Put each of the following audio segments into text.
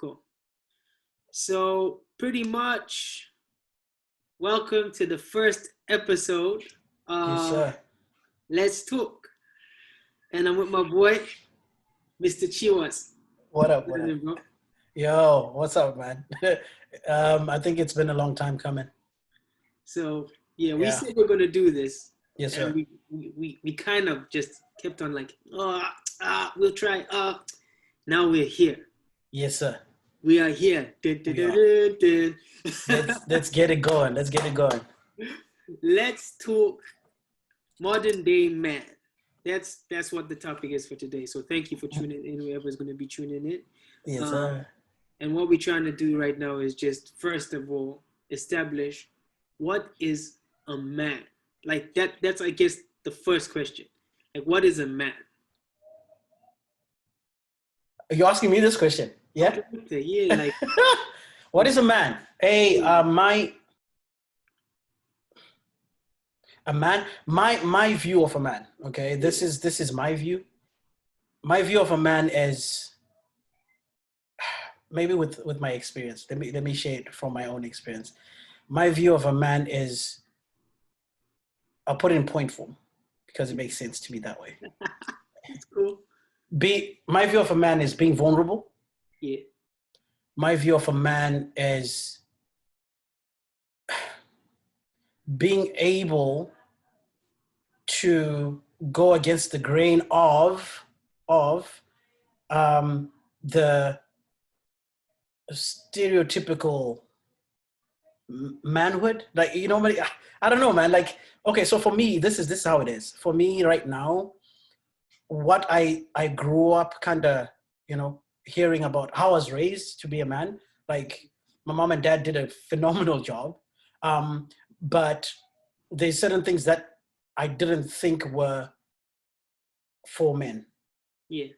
Cool. So pretty much, welcome to the first episode Yes, of sir. Let's Talk. And I'm with my boy, Mr. Chiwaz. What up? What up? Bro. Yo, what's up, man? I think it's been a long time coming. So yeah, we Yeah. said we're gonna do this. Yes, And sir. we kind of just kept on like, we'll try. Now we're here. Yes, sir. We are here. Dun, dun, We dun, are. dun, dun. Let's get it going. Let's get it going. Let's talk modern day man. That's what the topic is for today. So thank you for tuning in, whoever's going to be tuning in. Yes, sir. And what we're trying to do right now is just, first of all, establish what is a man. Like that's I guess the first question. Like, what is a man? Are you asking me this question? Yeah. Yeah, like What is a man? Hey, my view of a man. Okay, this is my view. My view of a man is maybe with my experience. Let me share it from my own experience. My view of a man is, I'll put it in point form because it makes sense to me that way. it's cool. My view of a man is being vulnerable. Yeah. My view of a man is being able to go against the grain of the stereotypical manhood. Like, you know, I don't know, man. Like, okay, so for me, this is how it is. For me right now, what I grew up kind of, you know, hearing about how I was raised to be a man. Like, my mom and dad did a phenomenal job. But there's certain things that I didn't think were for men. Yeah.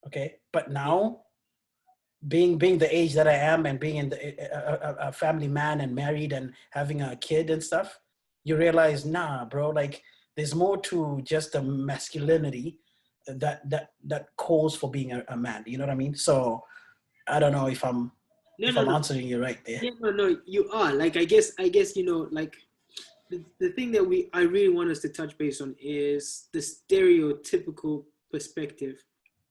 Okay. But now, being the age that I am and being in a family man and married and having a kid and stuff, you realize, nah, bro, like there's more to just the masculinity that calls for being a man. You know what I mean? So I don't know if I'm No. answering you right there. Yeah, no, you are. Like, I guess, you know, like the thing that I really want us to touch base on is the stereotypical perspective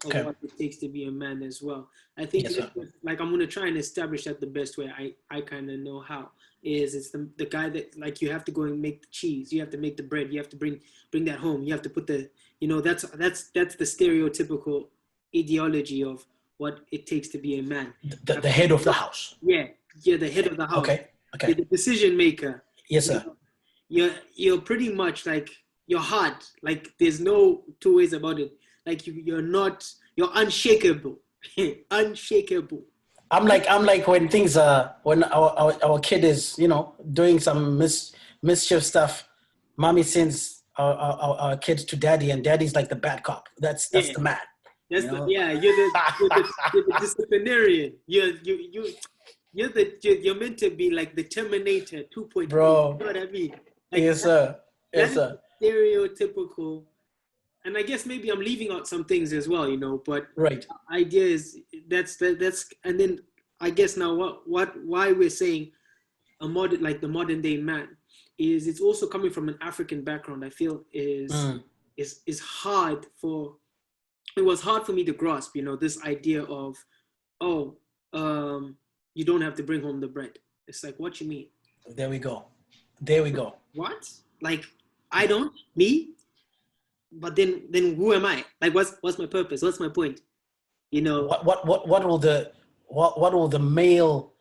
of Okay. what it takes to be a man as well. I think, Yes, sir. like, I'm going to try and establish that the best way I kind of know how is it's the guy that, like, you have to go and make the cheese, you have to make the bread, you have to bring that home, you have to put the, you know, that's the stereotypical ideology of what it takes to be a man. The head of the house. Yeah, the head of the house. Okay. You're the decision maker. Yes, sir. You're pretty much like, you're hard. Like, there's no two ways about it. Like, you're unshakable. Unshakable. I'm like when things when our kid is, you know, doing some mischief stuff, mommy sends our kids to daddy, and daddy's like the bad cop. That's the man. That's you're the disciplinarian. You're meant to be like the Terminator 2.0. Bro. You know what I mean? Like, yes, sir. Yes, sir. Stereotypical. And I guess maybe I'm leaving out some things as well, you know, but right. The idea is that's and then I guess now why we're saying the modern day man is it's also coming from an African background. I feel is hard for, it was hard for me to grasp, you know, this idea of, you don't have to bring home the bread. It's like, what you mean? There we go. What? Like, I don't, me? But then who am I? Like, what's my purpose? What's my point? You know, what will the male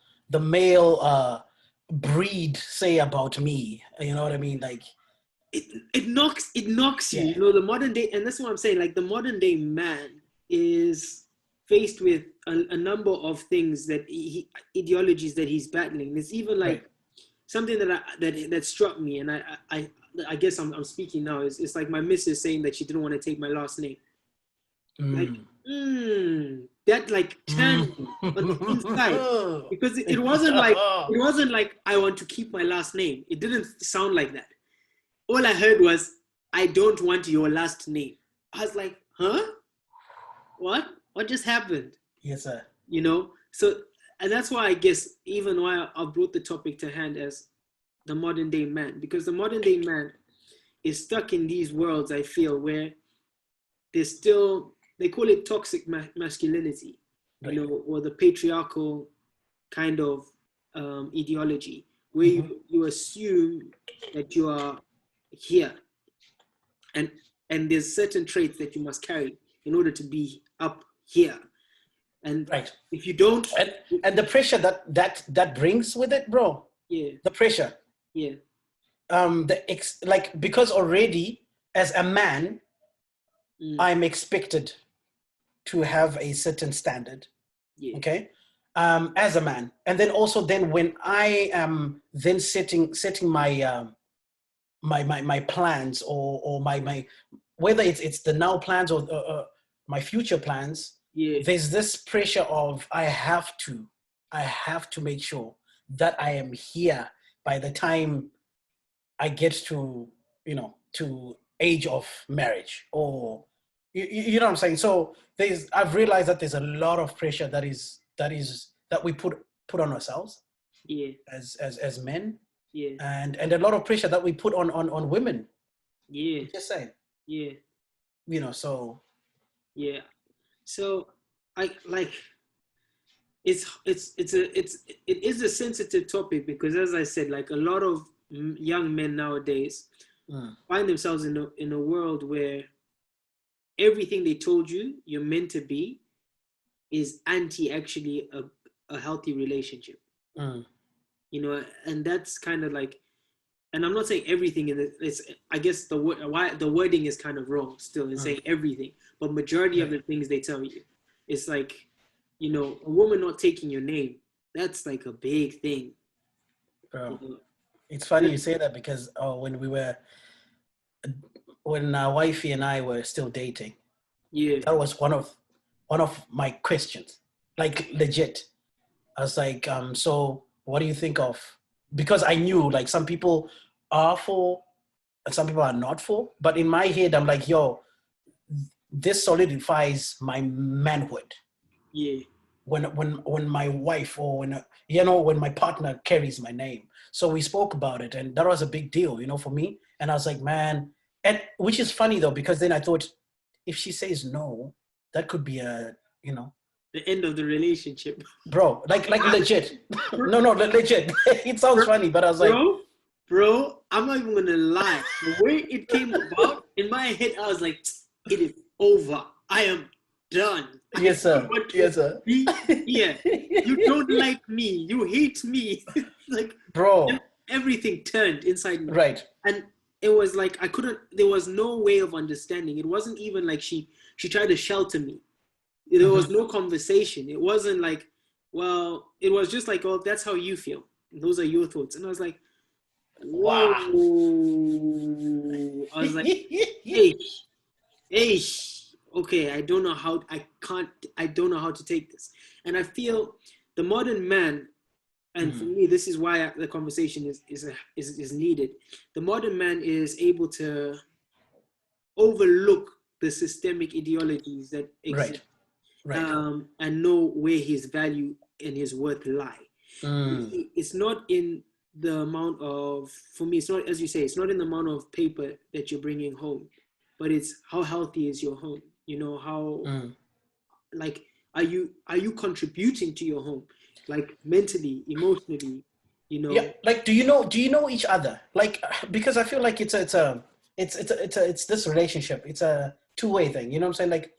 breed say about me? You know what I mean? Like, it knocks you. Yeah. You know, the modern day, and that's what I'm saying. Like, the modern day man is faced with a number of things ideologies that he's battling. It's even like something that struck me, and I guess I'm speaking now. It's like my missus saying that she didn't want to take my last name. Like, that like turned me on the inside, because it wasn't like I want to keep my last name. It didn't sound like that. All I heard was, I don't want your last name. I was like, huh? What just happened? Yes, sir. You know, So, and that's why I guess even why I brought the topic to hand as the modern day man, because the modern day man is stuck in these worlds, I feel, where there's still, they call it toxic masculinity, Right. you know, or the patriarchal kind of ideology, where you assume that you are here, and there's certain traits that you must carry in order to be up here. And Right. if you don't, and the pressure that brings with it, bro. yeah, The pressure. yeah, Like, because already as a man, I'm expected to have a certain standard. yeah, Okay. As a man, and then also then when I am then setting my my plans, or my whether it's the now plans, or my future plans, yeah, there's this pressure of I have to make sure that I am here by the time I get to, to age of marriage, or you know what I'm saying. So I've realized that there's a lot of pressure that we put on ourselves yeah, as men, yeah, and a lot of pressure that we put on women. yeah, Just saying, yeah, so yeah. So I like, it is a sensitive topic, because as I said, like a lot of young men nowadays find themselves in a world where everything they told you you're meant to be is anti actually a healthy relationship. You know, and that's kind of like, and I'm not saying everything in it's, I guess the wording is kind of wrong still in saying everything, but majority of the things they tell you, it's like, you know, a woman not taking your name, that's like a big thing. bro, You know? it's funny you say that, because when wifey and I were still dating, Yeah, that was one of my questions, like legit. I was like, so what do you think of? Because I knew like some people are for and some people are not for. But in my head, I'm like, yo, this solidifies my manhood. yeah, When my wife, or when my partner carries my name. So we spoke about it, and that was a big deal, for me. And I was like, man, and which is funny though, because then I thought, if she says no, that could be the end of the relationship. bro, like legit. No, legit. It sounds funny, but I was like, bro, I'm not even gonna lie. The way it came about in my head, I was like, it is over. I am done. yes, sir. Yes, sir. Yeah, you don't like me. You hate me. Like, bro, everything turned inside me. right. And it was like there was no way of understanding. It wasn't even like she tried to shelter me. There was no conversation. It wasn't like, well, it was just like, oh, that's how you feel. Those are your thoughts. And I was like, whoa. Wow. I was like, hey, okay, I don't know how to take this. And I feel the modern man, and for me, this is why the conversation is needed. The modern man is able to overlook the systemic ideologies that exist, right. and know where his value and his worth lie. It's not in the amount of, for me, it's not, as you say, it's not in the amount of paper that you're bringing home, but it's how healthy is your home. How like, are you contributing to your home, like mentally, emotionally, Yeah, like, do you know each other? Like, because I feel like it's this relationship. It's a two-way thing. You know what I'm saying? Like,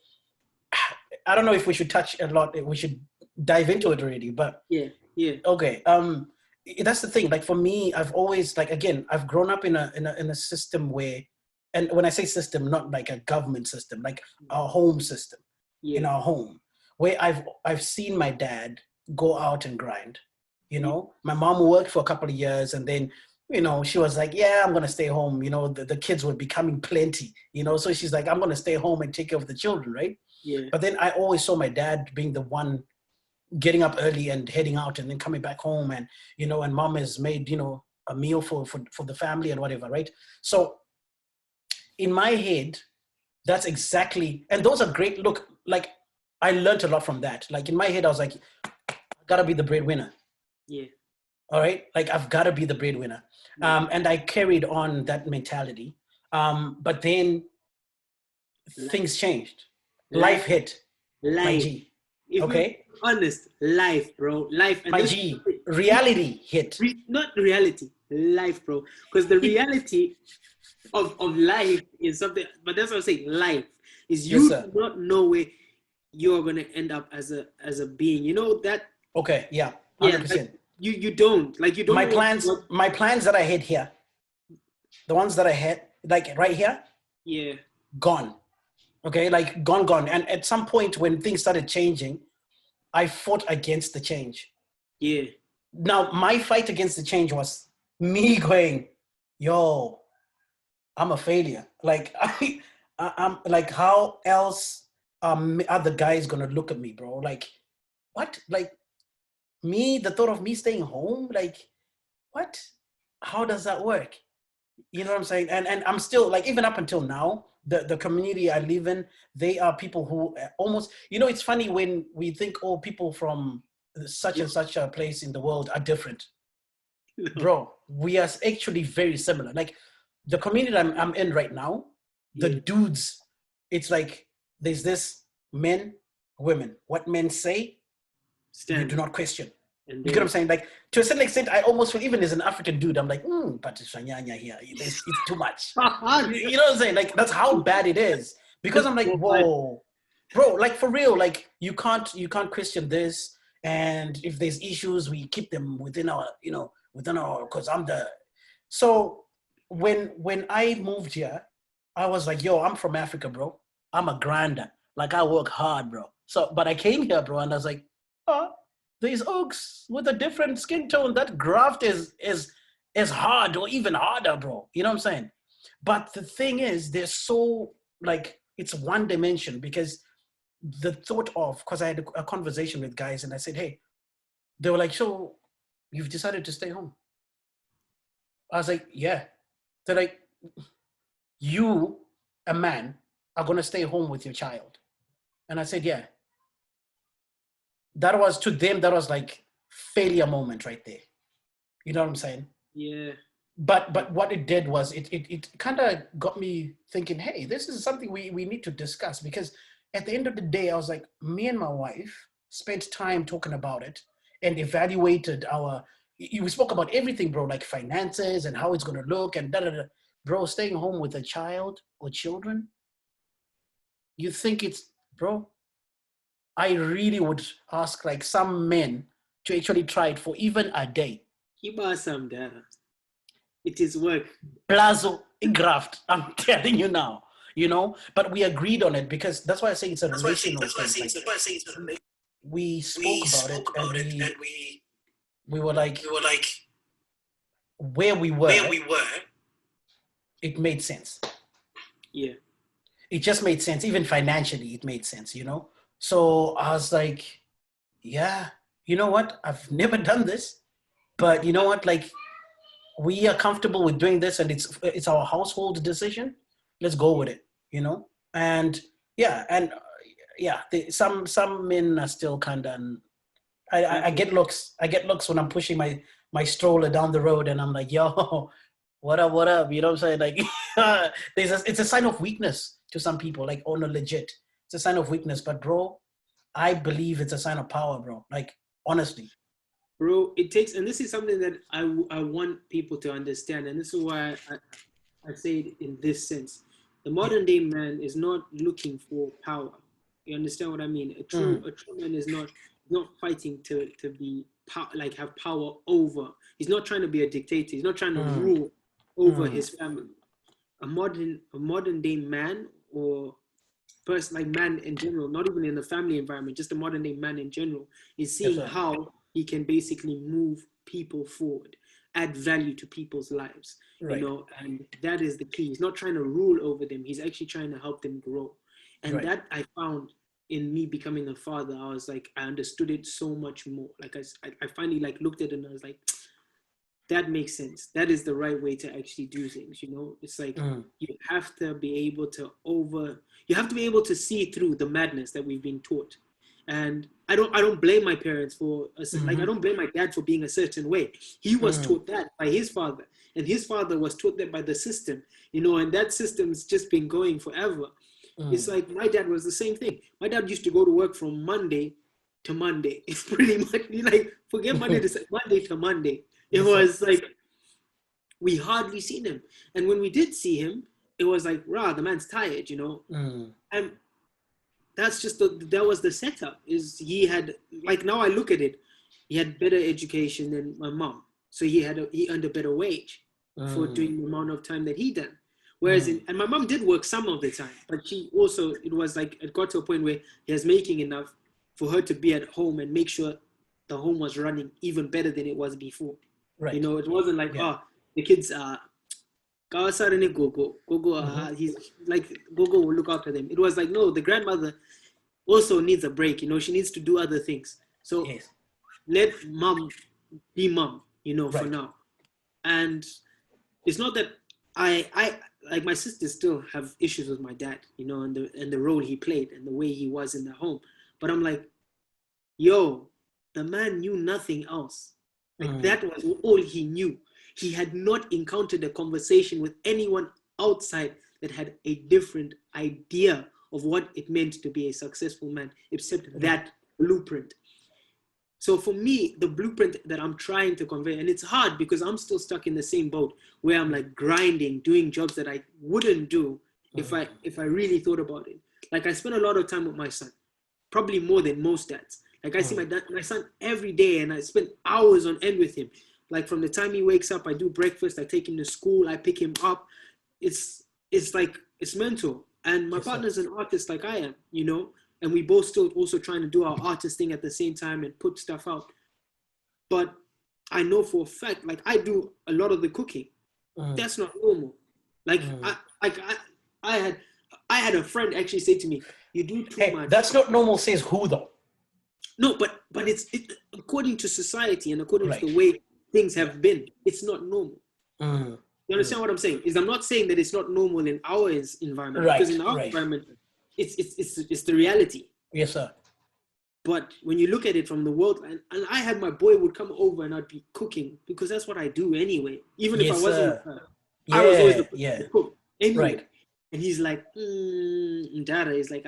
I don't know if we should touch a lot. We should dive into it already, but yeah. Okay. That's the thing. Like, for me, I've always, like, again, I've grown up in a system where, and when I say system, not like a government system, like our home system, in our home, where I've seen my dad go out and grind. My mom worked for a couple of years, and then she was like, yeah, I'm gonna stay home. The kids were becoming plenty. So she's like, I'm gonna stay home and take care of the children, right? Yeah. But then I always saw my dad being the one getting up early and heading out, and then coming back home, and and mom has made a meal for the family and whatever, right? So in my head, that's exactly, and those are great. Look, like, I learned a lot from that. Like, in my head, I was like, gotta be the breadwinner. Yeah. All right, like I've gotta be the breadwinner. And I carried on that mentality. But then things changed. Life hit. My Life. G. If we're Okay. honest, life, bro. Life. And My this G. Reality hit. not reality, life, bro. Because the reality of life is something, but that's what I'm saying. Life is Yes, you sir. do not know where you're gonna end up as a being. You know that. Okay. Yeah. Yeah, 100%. like you don't My know plans, what. my plans that I had here, the ones that I had, like right here, Yeah. gone. Okay, like gone. And at some point when things started changing, I fought against the change. Yeah. Now, my fight against the change was me going, yo, I'm a failure. Like, I'm like, how else are the guys gonna look at me, bro? Like, what? Like, me, the thought of me staying home, like, what? How does that work? You know what I'm saying? And I'm still like, even up until now, the community I live in, they are people who almost, you know, it's funny when we think, oh, people from such and such a place in the world are different. Bro, we are actually very similar. Like the community I'm in right now, the dudes, it's like there's this men, women. What men say, you do not question. You get what I'm saying? Like to a certain extent, I almost feel even as an African dude, I'm like, but here, it's too much. You know what I'm saying? Like that's how bad it is. Because I'm like, whoa, bro, like for real, like you can't question this. And if there's issues, we keep them within our, because I'm the. So when I moved here, I was like, yo, I'm from Africa, bro. I'm a grinder. Like I work hard, bro. So, but I came here, bro, and I was like, oh, these oaks with a different skin tone, that graft is hard or even harder, bro. You know what I'm saying? But the thing is, they're so like it's one dimension because the thought of, because I had a conversation with guys and I said, hey, they were like, so you've decided to stay home? I was like, yeah. They're like, you, a man, are going to stay home with your child. And I said, yeah. That was, to them, that was like failure moment right there. You know what I'm saying? Yeah. But what it did was it kind of got me thinking, hey, this is something we need to discuss, because at the end of the day, I was like, me and my wife spent time talking about it and evaluated we spoke about everything, bro, like finances and how it's going to look and da-da-da. Bro, staying home with a child or children, you think it's, bro, I really would ask like some men to actually try it for even a day. Keep us some data. It is work. Plazo graft, I'm telling you now, but we agreed on it because that's why I say it's a relational thing. We spoke about it and we were like, where we were, it made sense. Yeah. It just made sense. Even financially, it made sense, So I was like, yeah, you know what? I've never done this, but you know what? Like, we are comfortable with doing this and it's our household decision. Let's go with it, And some men are still kind of, I get looks. I get looks when I'm pushing my stroller down the road and I'm like, yo, what up? You know what I'm saying? Like, it's a sign of weakness to some people, like, oh no, legit. It's a sign of weakness, but bro, I believe it's a sign of power, bro. Like, honestly. Bro, it takes, and this is something that I want people to understand, and this is why I say it in this sense. The modern day man is not looking for power. You understand what I mean? A true man is not fighting to be like have power over. He's not trying to be a dictator. He's not trying to rule over his family. A modern day man, or person, like man in general, not even in the family environment, just a modern day man in general, is seeing how he can basically move people forward, add value to people's lives, right. And that is the key. He's not trying to rule over them. He's actually trying to help them grow. And that I found in me becoming a father. I was like, I understood it so much more. Like I finally like looked at it and I was like, that makes sense. That is the right way to actually do things. It's like you have to be able to see through the madness that we've been taught. And I don't blame my parents for like I don't blame my dad for being a certain way. He was taught that by his father, and his father was taught that by the system, you know, and that system's just been going forever. It's like my dad was the same thing. My dad used to go to work from Monday to Monday. It's pretty much like forget Monday to Monday. It was like we hardly seen him, and when we did see him, it was like, rah, the man's tired, you know. And that's just that was the setup. Is he had, like, now I look at it, he had better education than my mom, so he earned a better wage for doing the amount of time that he done. Whereas and my mom did work some of the time, but she also, it was like it got to a point where he was making enough for her to be at home and make sure the home was running even better than it was before. Right. You know, it wasn't like the kids Gogo, he's like Gogo will look after them. It was like, no, the grandmother also needs a break, you know, she needs to do other things. So let mom be mom, you know, for now. And it's not that I like my sisters still have issues with my dad, you know, and the role he played and the way he was in the home. But I'm like, yo, the man knew nothing else. Like that was all he knew. He had not encountered a conversation with anyone outside that had a different idea of what it meant to be a successful man, except that blueprint. So for me, the blueprint that I'm trying to convey, and it's hard because I'm still stuck in the same boat where I'm like grinding, doing jobs that I wouldn't do if I really thought about it. Like I spend a lot of time with my son, probably more than most dads. Like I see my son every day, and I spend hours on end with him. Like from the time he wakes up, I do breakfast, I take him to school, I pick him up. It's like, it's mental. And my partner's an artist like I am, you know, and we both still also trying to do our artist thing at the same time and put stuff out. But I know for a fact, like I do a lot of the cooking. That's not normal. Like I had a friend actually say to me, "You do too much." That's not normal. Says who though? No, but it's according to society and according to the way things have been. It's not normal. You understand what I'm saying? Is I'm not saying that it's not normal in our environment, because in our environment, it's the reality. Yes, sir. But when you look at it from the world, and I had my boy would come over and I'd be cooking because that's what I do anyway. Even if I wasn't, I was always the cook anyway. Right. And he's like, Dada. He's like,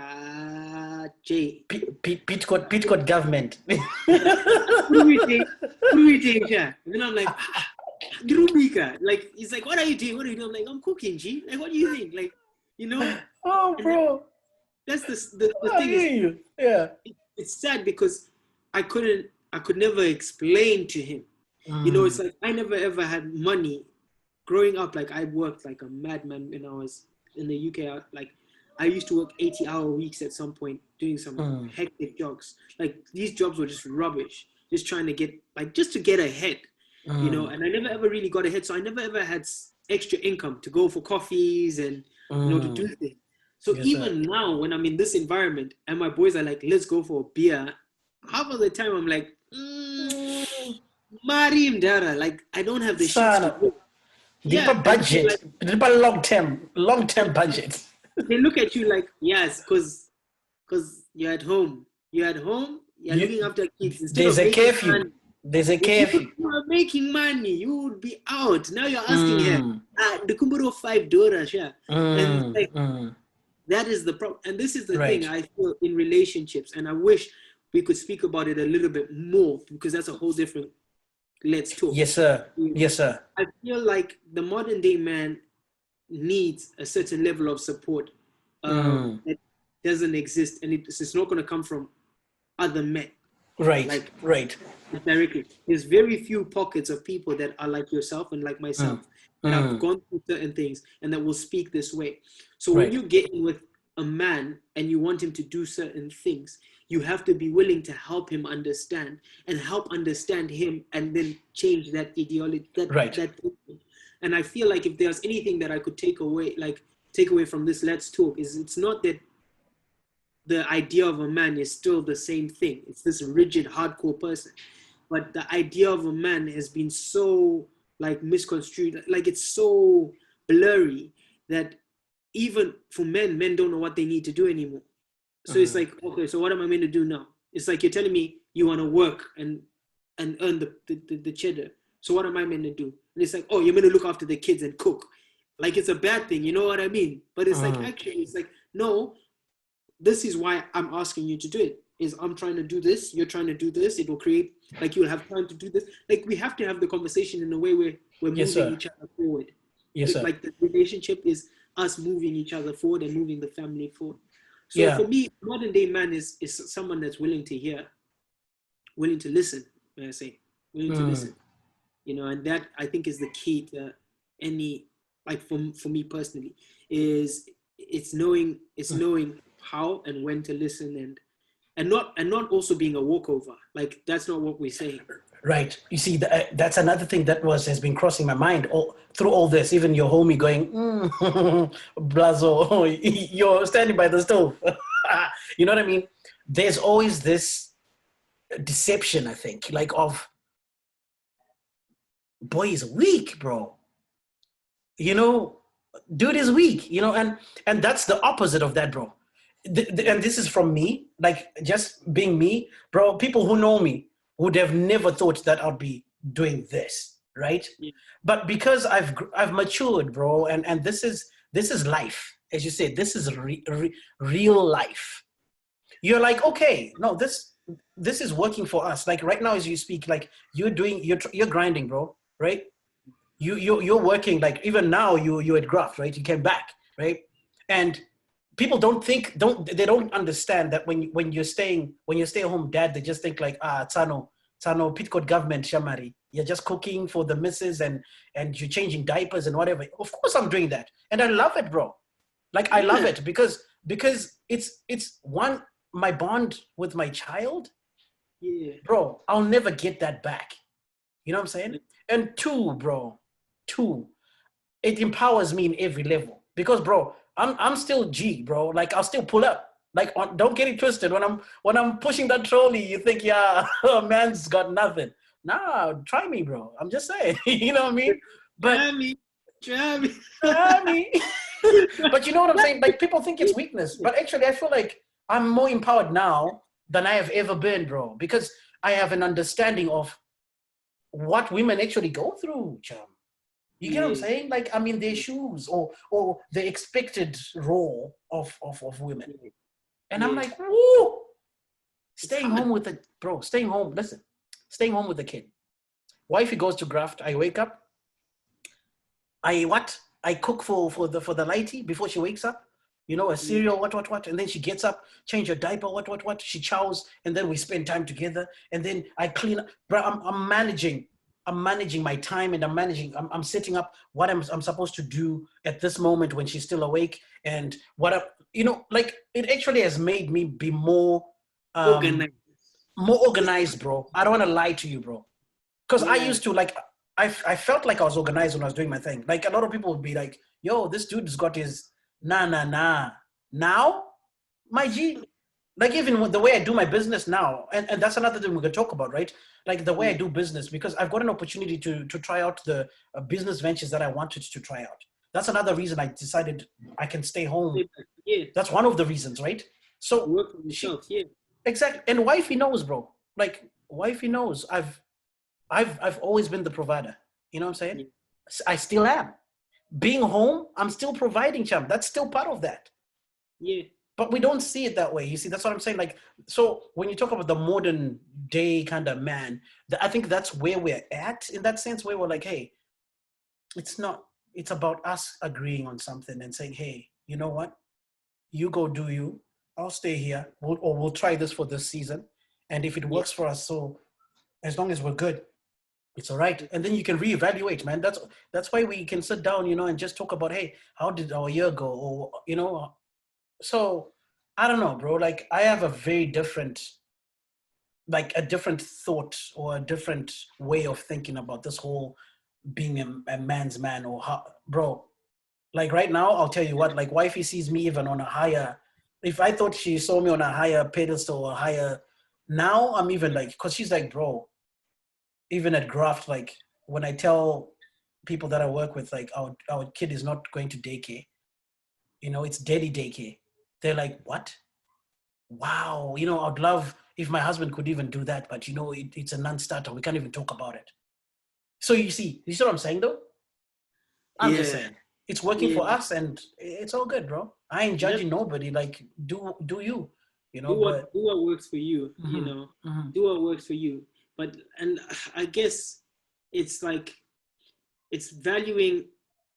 Jay. Pete got government. What do we think? And then I'm like, like, he's like, what are you doing? I'm like, I'm cooking, G. Like, what do you think? Like, you know? Oh, bro. That's the thing. It's sad because I could never explain to him. You know, it's like I never ever had money growing up. Like I worked like a madman when I was in the UK. Like I used to work 80-hour weeks at some point doing some hectic jobs. Like these jobs were just rubbish. Just trying to get ahead. You know, and I never ever really got ahead. So I never ever had extra income to go for coffees and, you know, to do things. So even now when I'm in this environment and my boys are like, let's go for a beer, half of the time I'm like, Marim Dara, like I don't have the shit to do. Budget. Long-term budget. They look at you like, yes, because you're at home. You're looking after kids. There's a curfew. If you are making money, you would be out. Now you're asking her, the kumburo $5, yeah. And like, that is the problem. And this is the thing I feel in relationships. And I wish we could speak about it a little bit more, because that's a whole different let's talk. Yes, sir. Yes, sir. I feel like the modern day man needs a certain level of support that doesn't exist. And it's not going to come from other men. Right. Directly. There's very few pockets of people that are like yourself and like myself that have gone through certain things and that will speak this way. So when you get in with a man and you want him to do certain things, you have to be willing to help him understand and help understand him, and then change that ideology. That and I feel like if there's anything that I could take away from this let's talk, is it's not that the idea of a man is still the same thing. It's this rigid, hardcore person. But the idea of a man has been so like misconstrued, like it's so blurry that even for men don't know what they need to do anymore. So it's like, okay, so what am I meant to do now? It's like you're telling me you want to work and earn the cheddar. So what am I meant to do? And it's like, oh, you're meant to look after the kids and cook. Like it's a bad thing, you know what I mean? But it's like, actually, it's like, no, this is why I'm asking you to do it. Is I'm trying to do this, you're trying to do this. It will create, like, you'll have time to do this. Like, we have to have the conversation in a way where we're moving each other forward. Yes, sir. Like the relationship is us moving each other forward and moving the family forward. So for me, modern day man is someone that's willing to hear, willing to listen. When I say willing to listen, you know, and that I think is the key to any, like for me personally, is it's knowing how and when to listen and not also being a walkover. Like that's not what we're saying. Right. You see, that's another thing that has been crossing my mind through all this. Even your homie going, Blazo, you're standing by the stove. You know what I mean? There's always this deception, I think, like of, boy is weak, bro. You know, dude is weak, you know, and that's the opposite of that, bro. And this is from me, like just being me, bro. People who know me would have never thought that I'd be doing this, right? Yeah. But because I've matured, bro, and this is life, as you said. This is real life. You're like, okay, no, this is working for us. Like right now, as you speak, like you're grinding, bro, right? You're working. Like even now, you're at Graft, right? You came back, right? And people they don't understand that when you stay home dad, they just think like, Tsano Pitcoat government shamari. You're just cooking for the missus and you're changing diapers and whatever. Of course I'm doing that. And I love it, bro. Like I love it because it's one, my bond with my child. Yeah. Bro, I'll never get that back. You know what I'm saying? And two, it empowers me in every level. Because bro, I'm still G, bro. Like I'll still pull up. Like don't get it twisted. When I'm pushing that trolley, you think, yeah, man's got nothing. Nah, try me, bro. I'm just saying. You know what I mean? But try me. But you know what I'm saying? Like people think it's weakness, but actually I feel like I'm more empowered now than I have ever been, bro. Because I have an understanding of what women actually go through, chum. You get what I'm saying? Like, I mean, their shoes or the expected role of women. And I'm like, woo! Staying home with the kid. Wifey goes to Graft. I wake up. I cook for the lighty before she wakes up. You know, a cereal, what. And then she gets up, change her diaper, what. She chows, and then we spend time together. And then I clean up. Bro, I'm managing my time, and I'm setting up what I'm supposed to do at this moment when she's still awake, and like it actually has made me be more organized, bro. I don't want to lie to you, bro, because I used to like I felt like I was organized when I was doing my thing. Like a lot of people would be like, yo, this dude's got his nah. Now, my G, like even the way I do my business now, and that's another thing we could talk about, right? Like the way I do business, because I've got an opportunity to try out the business ventures that I wanted to try out. That's another reason I decided I can stay home. Yeah. That's one of the reasons, right? So work for yourself, exactly. And wifey knows, bro. Like wifey knows I've always been the provider. You know what I'm saying? Yeah. I still am. Being home, I'm still providing, champ. That's still part of that. Yeah. But we don't see it that way. You see, that's what I'm saying. Like, so when you talk about the modern day kind of man, I think that's where we're at in that sense, where we're like, hey, it's about us agreeing on something and saying, hey, you know what? You go do you. I'll stay here. We'll try this for this season. And if it works for us, so as long as we're good, it's all right. And then you can reevaluate, man. That's why we can sit down, and just talk about, hey, how did our year go? Or, so I don't know, bro. Like I have a very different, like a different thought or a different way of thinking about this whole being a man's man or how, bro. Like right now, I'll tell you what, like wifey sees me even on a higher, if I thought she saw me on a higher pedestal or higher, now I'm even like, cause she's like, bro, even at Graft, like when I tell people that I work with, like our kid is not going to daycare, it's daddy daycare. They're like, what? Wow. I'd love if my husband could even do that, but it's a non-starter. We can't even talk about it. So you see what I'm saying though? I'm just saying it's working for us and it's all good, bro. I ain't judging nobody. Like do you, do what works for you, do what works for you. But, and I guess it's like, it's valuing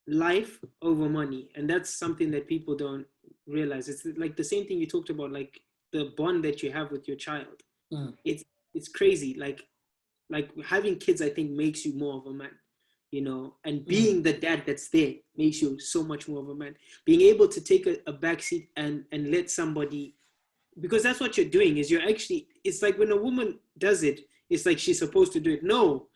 life over money. And that's something that people don't realize. It's like the same thing you talked about, like the bond that you have with your child. It's crazy. Like having kids, I think, makes you more of a man, and being the dad that's there makes you so much more of a man. Being able to take a back seat and let somebody, because that's what you're doing, is you're actually, it's like when a woman does it, it's like she's supposed to do it. No,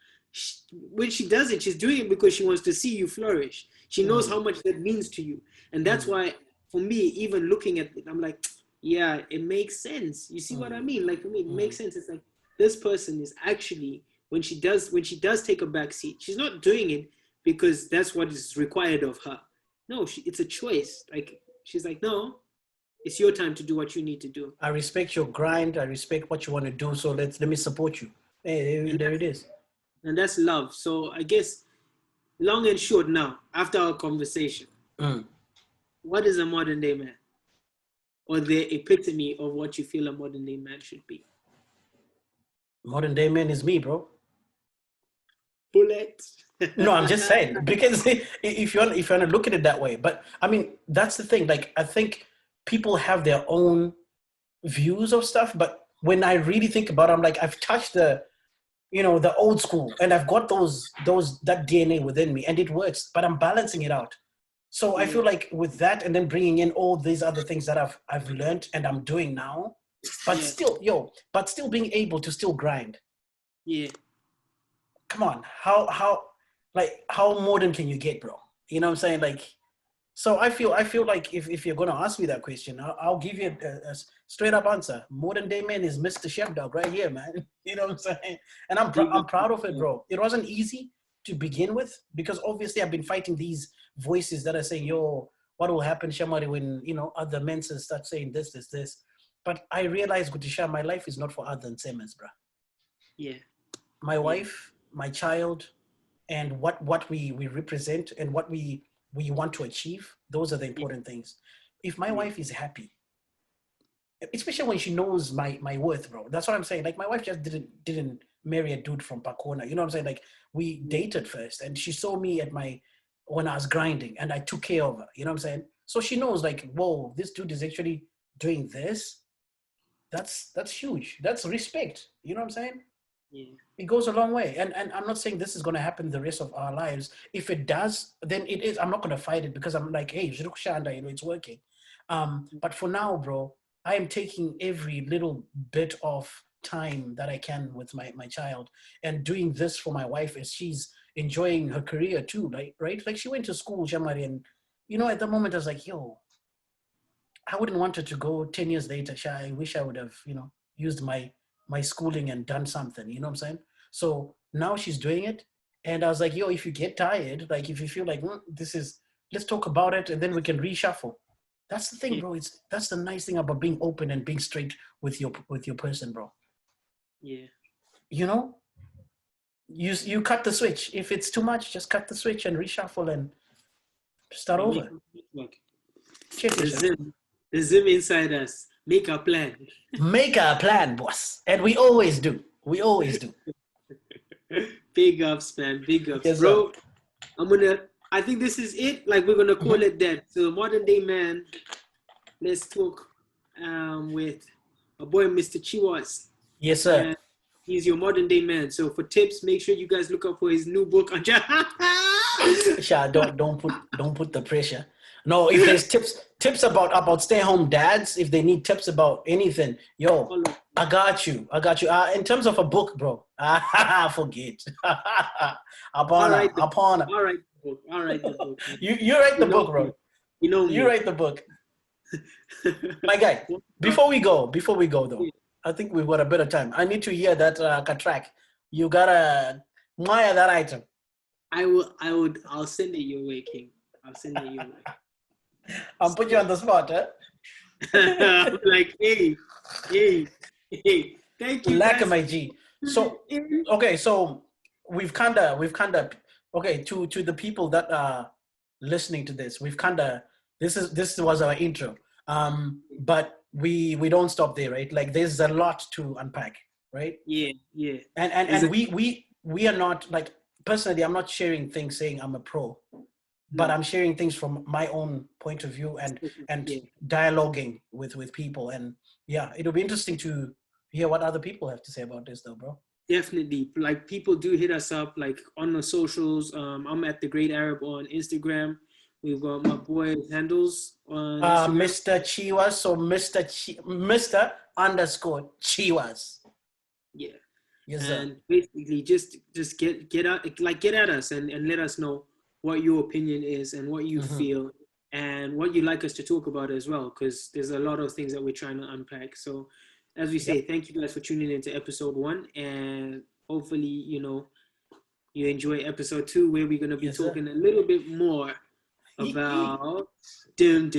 when she does it, she's doing it because she wants to see you flourish. She knows how much that means to you. And that's why, for me, even looking at it, I'm like, yeah, it makes sense. You see what I mean? Like, for me, it makes sense. It's like, this person is actually, when she does take a back seat, she's not doing it because that's what is required of her. No, it's a choice. Like, she's like, no, it's your time to do what you need to do. I respect your grind. I respect what you want to do. So let me support you. Hey, there it is. And that's love. So I guess, long and short now, after our conversation, what is a modern day man? Or the epitome of what you feel a modern day man should be? Modern day man is me, bro. Bullet. No, I'm just saying, because if you want to look at it that way, but I mean, that's the thing. Like, I think people have their own views of stuff, but when I really think about it, I'm like, I've touched the old school, and I've got that DNA within me, and it works, but I'm balancing it out. So I feel like with that, and then bringing in all these other things that I've learned and I'm doing now, but still being able to still grind. Yeah. Come on, how modern can you get, bro? You know what I'm saying? Like, so I feel like if you're gonna ask me that question, I'll give you a straight up answer. Modern day man is Mr. Chefdog right here, man. You know what I'm saying? And I'm proud of it, bro. It wasn't easy to begin with, because obviously I've been fighting these voices that are saying, yo, what will happen, Shamari, when other men start saying this. But I realized, Gutisha, my life is not for other than Simmons, bro. Yeah. My wife, my child, and what we represent and what we want to achieve, those are the important things. If my wife is happy, especially when she knows my worth, bro, that's what I'm saying. Like, my wife just didn't marry a dude from Pakona. You know what I'm saying? Like, we dated first, and she saw me when I was grinding, and I took care of her. You know what I'm saying? So she knows, like, whoa, this dude is actually doing this. That's huge. That's respect. You know what I'm saying? Yeah. It goes a long way. And I'm not saying this is going to happen the rest of our lives. If it does, then it is. I'm not going to fight it, because I'm like, hey, it's working. But for now, bro, I am taking every little bit of time that I can with my child, and doing this for my wife as she's enjoying her career too, right? Like, she went to school, Jamari, and at the moment I was like, yo, I wouldn't want her to go 10 years later. I wish I would have, used my schooling and done something, you know what I'm saying? So now she's doing it. And I was like, yo, if you get tired, like, if you feel like, let's talk about it, and then we can reshuffle. That's the thing, bro. That's the nice thing about being open and being straight with your person, bro. Yeah. You cut the switch. If it's too much, just cut the switch and reshuffle and start over. The Zim inside us. Make a plan. Make a plan, boss. And we always do. Big ups, man. Big ups. Yes, bro. I think this is it. Like, we're going to call it that. So, modern day man, let's talk with a boy, Mr. Chiwaz. Yes, sir. He's your modern day man. So, for tips, make sure you guys look up for his new book. Sha, don't put the pressure. No, if there's tips about stay-home dads, if they need tips about anything, yo, I got you. In terms of a book, bro, forget. I'll write the book. You write the book, bro. You write the book. My guy, before we go though, I think we've got a bit of time. I need to hear that track. You gotta admire that item. I'll send it your way, King. I'll send it your way. I'll put you on the spot, huh? I'm like, hey. Thank you, Lack of guys. my G. So okay, so we've kinda okay, to the people that are listening to this, we've kinda this was our intro. But we don't stop there, right? Like there's a lot to unpack, right? Yeah, yeah. And we are not, like, personally, I'm not sharing things saying I'm a pro, but I'm sharing things from my own point of view and Yeah. dialoguing with people. And yeah, it'll be interesting to hear what other people have to say about this though, bro. Definitely. Like people do hit us up like on the socials. I'm at the Great Arab on Instagram. We've got my boy handles on Instagram. Mr Chiwaz, so Mr underscore Chiwaz. Yeah. Yes, sir. And basically just get at us and let us know what your opinion is and what you feel and what you'd like us to talk about as well, because there's a lot of things that we're trying to unpack. So as we say, thank you guys for tuning into episode 1, and hopefully you enjoy episode 2, where we're going to be talking a little bit more about dim